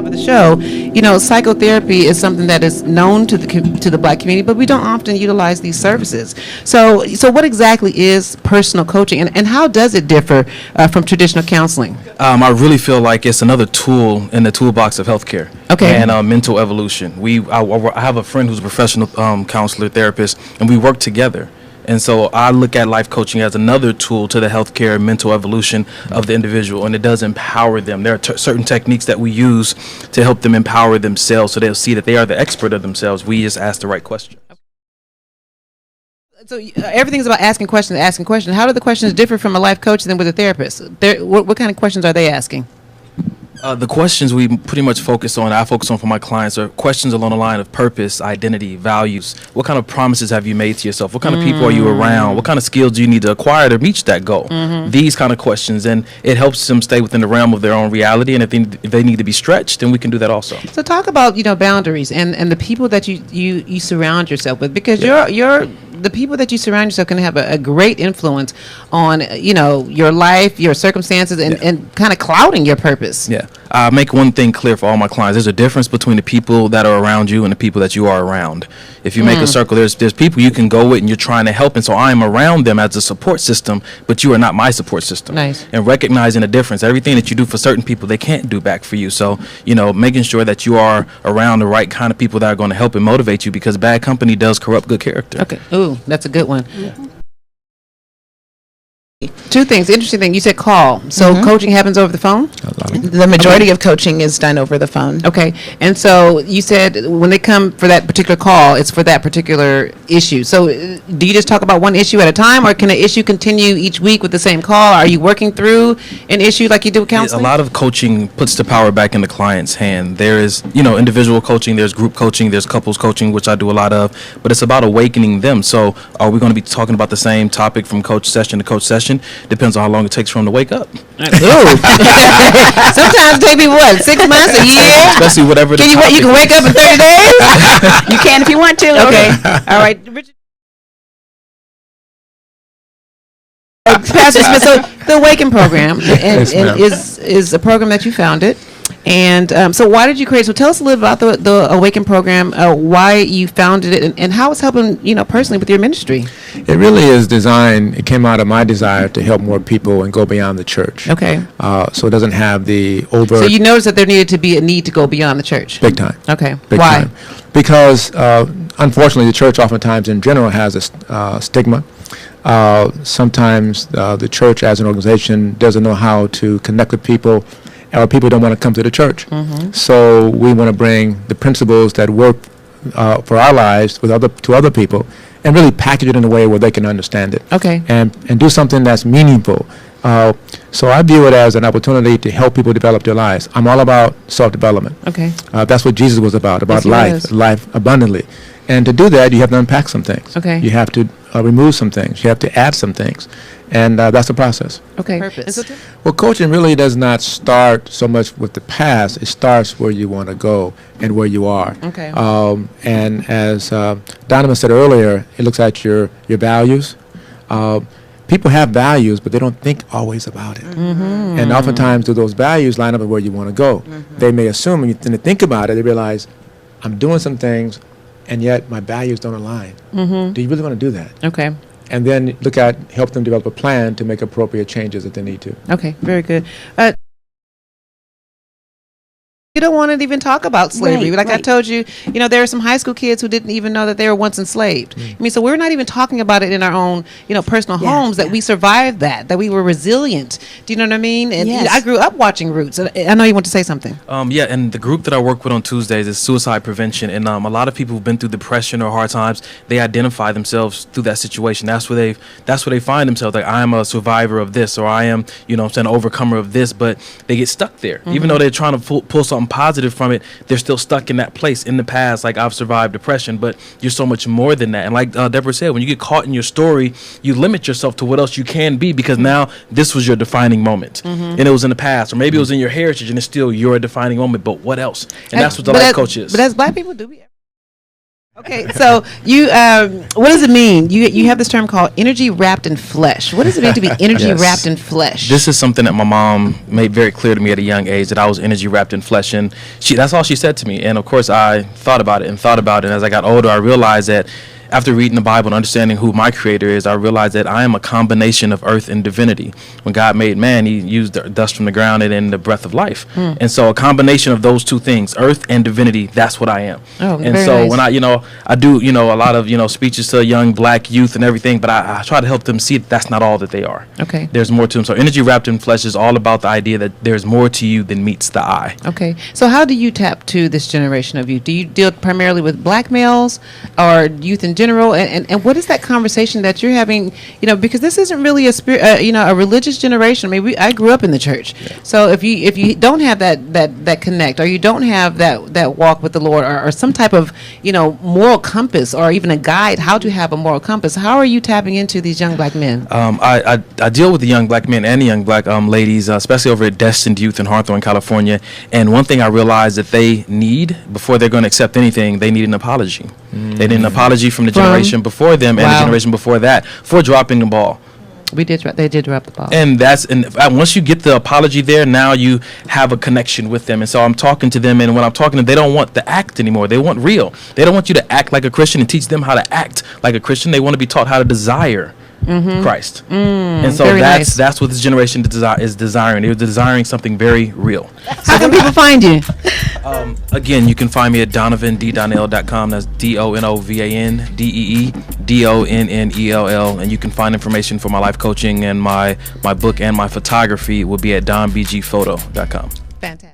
top of the show, psychotherapy is something that is known to the Black community, but we don't often utilize these services. So what exactly is personal coaching, and how does it differ from traditional counseling? I really feel like it's another tool in the toolbox of healthcare. Okay. And mental evolution. I have a friend who's a professional counselor, therapist, and we work together. And so I look at life coaching as another tool to the healthcare and mental evolution of the individual, and it does empower them. There are certain techniques that we use to help them empower themselves, so they'll see that they are the expert of themselves. We just ask the right question. So everything's about asking questions. How do the questions differ from a life coach than with a therapist? What kind of questions are they asking? The questions we pretty much I focus on for my clients are questions along the line of purpose, identity, values. What kind of promises have you made to yourself? What kind of people are you around? What kind of skills do you need to acquire to reach that goal? These kind of questions, and it helps them stay within the realm of their own reality. And if they need to be stretched, then we can do that also. So talk about boundaries and the people that you surround yourself with, because the people that you surround yourself can have a great influence on your life, your circumstances, and kind of clouding your purpose. Yeah. Make one thing clear for all my clients. There's a difference between the people that are around you and the people that you are around. If you make a circle, there's people you can go with and you're trying to help, and so I'm around them as a support system, but you are not my support system. Nice. And recognizing the difference. Everything that you do for certain people, they can't do back for you. So, making sure that you are around the right kind of people that are going to help and motivate you, because bad company does corrupt good character. Okay. Ooh, that's a good one. Two things. Interesting thing. You said call. So coaching happens over the phone? The majority of coaching is done over the phone. Okay. And so you said when they come for that particular call, it's for that particular issue. So do you just talk about one issue at a time, or can an issue continue each week with the same call? Are you working through an issue like you do with counseling? A lot of coaching puts the power back in the client's hand. There is, individual coaching, there's group coaching, there's couples coaching, which I do a lot of, but it's about awakening them. So are we going to be talking about the same topic from coach session to coach session? Depends on how long it takes for them to wake up. Sometimes they be 6 months, a year? Especially whatever the topic you can wake up in 30 days? You can if you want to. Okay. All right. Richard. Pastor Smith, so the Awaken program is a program that you founded. And so why did you create? So tell us a little about the Awaken program, why you founded it, and how it's helping, personally with your ministry. It really is designed, it came out of my desire to help more people and go beyond the church. Okay. So it doesn't have the overt... So you noticed that there needed to be a need to go beyond the church? Big time. Okay. Big Why? time. Because unfortunately the church oftentimes in general has a stigma. Sometimes the church as an organization doesn't know how to connect with people, or people don't want to come to the church. So we want to bring the principles that work for our lives to other people, and really package it in a way where they can understand it. Okay. And do something that's meaningful. So I view it as an opportunity to help people develop their lives. I'm all about self-development. Okay. That's what Jesus was about Yes, life abundantly. And to do that, you have to unpack some things. Okay. You have to remove some things. You have to add some things. And that's the process. Okay. Purpose. Well, coaching really does not start so much with the past. It starts where you want to go and where you are. Okay. And as Donovan said earlier, it looks at your values. People have values, but they don't think always about it. And oftentimes, do those values line up with where you want to go? They may assume, when you think about it, they realize, I'm doing some things, and yet my values don't align. Do you really want to do that? Okay. And then help them develop a plan to make appropriate changes if they need to. Okay, very good. You don't want to even talk about slavery. I told you, there are some high school kids who didn't even know that they were once enslaved. So we're not even talking about it in our own, personal homes, that we survived that we were resilient. Do you know what I mean? And Yes. I grew up watching Roots. I know you want to say something. And the group that I work with on Tuesdays is suicide prevention. And a lot of people who've been through depression or hard times, they identify themselves through that situation. That's where they find themselves. Like, I am a survivor of this, or I am, an overcomer of this. But they get stuck there. Even though they're trying to pull something positive from it, they're still stuck in that place in the past. Like, I've survived depression, but you're so much more than that. And like Deborah said, when you get caught in your story, you limit yourself to what else you can be, because now this was your defining moment, and it was in the past, or maybe it was in your heritage, and it's still your defining moment. But what else? And that's what the life coach is. But as Black people, do we Okay, so you, what does it mean? You have this term called energy wrapped in flesh. What does it mean to be energy Yes. wrapped in flesh? This is something that my mom made very clear to me at a young age, that I was energy wrapped in flesh, and that's all she said to me. And of course, I thought about it. And as I got older, I realized that after reading the Bible and understanding who my creator is, I realized that I am a combination of earth and divinity. When God made man, he used the dust from the ground and then the breath of life. And so a combination of those two things, earth and divinity, that's what I am. Oh, and very so nice. when I do, a lot of, speeches to young black youth and everything, but I try to help them see that that's not all that they are. Okay. There's more to them. So energy wrapped in flesh is all about the idea that there's more to you than meets the eye. Okay, so how do you tap to this generation of youth? Do you deal primarily with black males or youth in general? And what is that conversation that you're having? Because this isn't really a religious generation. I mean, I grew up in the church, so if you don't have that connect, or you don't have that walk with the Lord, or some type of moral compass, or even a guide how to have a moral compass, how are you tapping into these young black men? I deal with the young black men and the young black ladies, especially over at Destined Youth in Hawthorne, California. And one thing I realized that they need, before they're going to accept anything, they need an apology. They need an apology from the generation before them and the generation before that for dropping the ball. They did drop the ball. And once you get the apology there, now you have a connection with them. And so I'm talking to them, and when I'm talking to them, they don't want the act anymore. They want real. They don't want you to act like a Christian and teach them how to act like a Christian. They want to be taught how to desire Christ. And so that's what this generation is desiring. They're desiring something very real. How can people find you? Again, you can find me at DonovanDonnell.com. That's DonovanDonnell. And you can find information for my life coaching and my book and my photography will be at DonBGPhoto.com. Fantastic.